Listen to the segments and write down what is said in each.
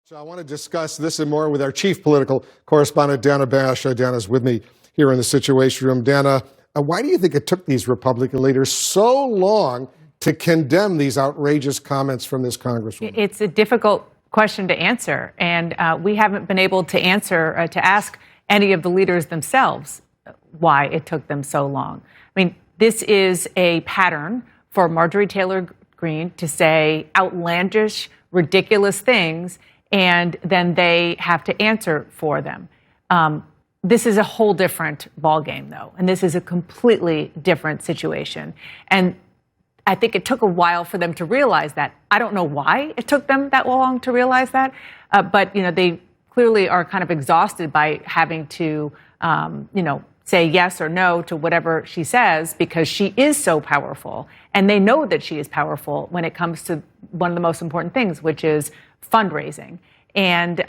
So I want to discuss this and more with our chief political correspondent, Dana Bash. Dana's with me here in the Situation Room. Dana, why do you think it took these Republican leaders so long to condemn these outrageous comments from this Congresswoman? It's a difficult question to answer, and we haven't been able to answer, to ask any of the leaders themselves why it took them so long. I mean, this is a pattern for Marjorie Taylor Greene to say outlandish, ridiculous things, and then they have to answer for them. This is a whole different ballgame, though, and this is a completely different situation. And I think it took a while for them to realize that. I don't know why it took them that long to realize that, but they clearly are kind of exhausted by having to, say yes or no to whatever she says, because she is so powerful, and they know that she is powerful when it comes to one of the most important things, which is fundraising. And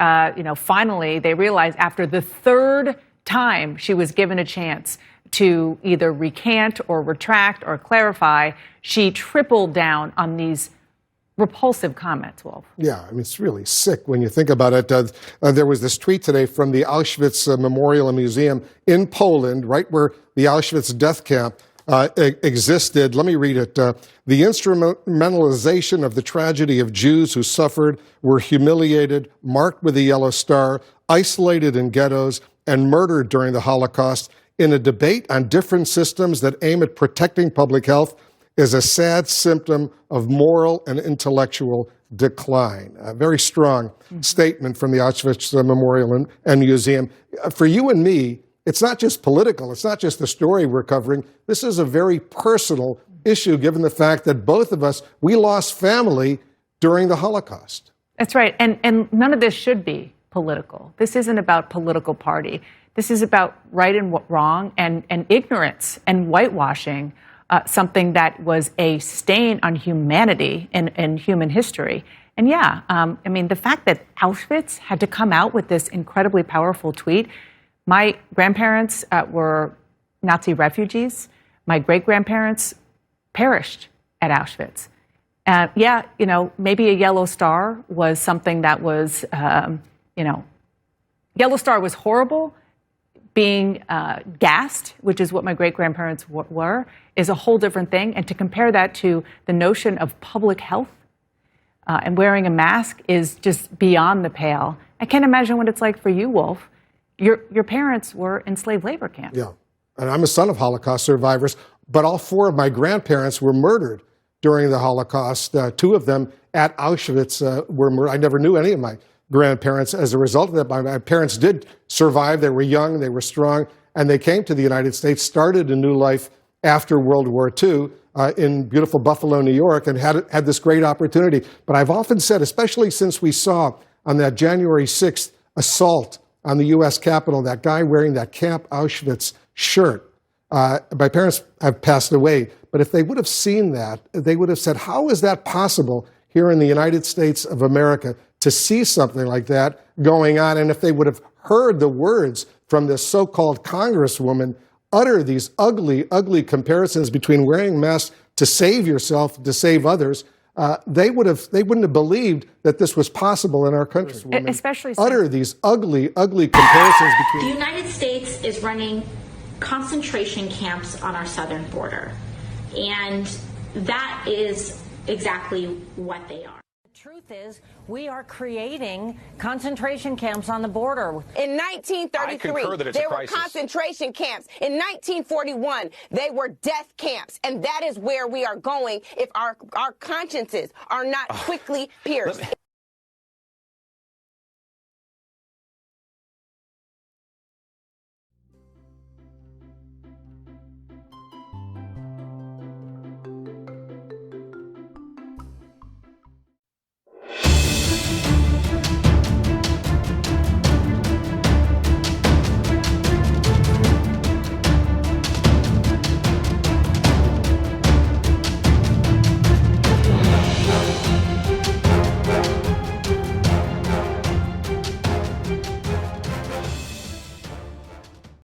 finally, they realized after the third time she was given a chance to either recant or retract or clarify, she tripled down on these repulsive comments, Wolf. Yeah, I mean, it's really sick when you think about it. There was this tweet today from the Auschwitz Memorial and Museum in Poland, right where the Auschwitz death camp existed. Let me read it. The instrumentalization of the tragedy of Jews who suffered, were humiliated, marked with a yellow star, isolated in ghettos, and murdered during the Holocaust in a debate on different systems that aim at protecting public health is a sad symptom of moral and intellectual decline. A very strong statement from the Auschwitz Memorial and Museum. For you and me, it's not just political. It's not just the story we're covering. This is a very personal issue, given the fact that both of us, we lost family during the Holocaust. That's right. And none of this should be political. This isn't about political party. This is about right and wrong and ignorance and whitewashing something that was a stain on humanity and human history. And the fact that Auschwitz had to come out with this incredibly powerful tweet. My grandparents were Nazi refugees. My great-grandparents perished at Auschwitz. Maybe a yellow star was something that was, yellow star was horrible. Being gassed, which is what my great-grandparents were, is a whole different thing. And to compare that to the notion of public health and wearing a mask is just beyond the pale. I can't imagine what it's like for you, Wolf. Your parents were in slave labor camps. Yeah, and I'm a son of Holocaust survivors, but all four of my grandparents were murdered during the Holocaust. Two of them at Auschwitz were murdered. I never knew any of my grandparents as a result of that. My parents did survive. They were young, they were strong, and they came to the United States, started a new life after World War II in beautiful Buffalo, New York, and had this great opportunity. But I've often said, especially since we saw on that January 6th assault on the U.S. Capitol, that guy wearing that Camp Auschwitz shirt. My parents have passed away, but if they would have seen that, they would have said, how is that possible here in the United States of America to see something like that going on? And if they would have heard the words from this so-called Congresswoman utter these ugly, ugly comparisons between wearing masks to save yourself, to save others, they wouldn't have believed that this was possible in our country. Especially utter these ugly, ugly comparisons between. The United States is running concentration camps on our southern border, and that is exactly what they are. The truth is, we are creating concentration camps on the border. In 1933, there were concentration camps. In 1941, they were death camps. And that is where we are going if our consciences are not quickly pierced.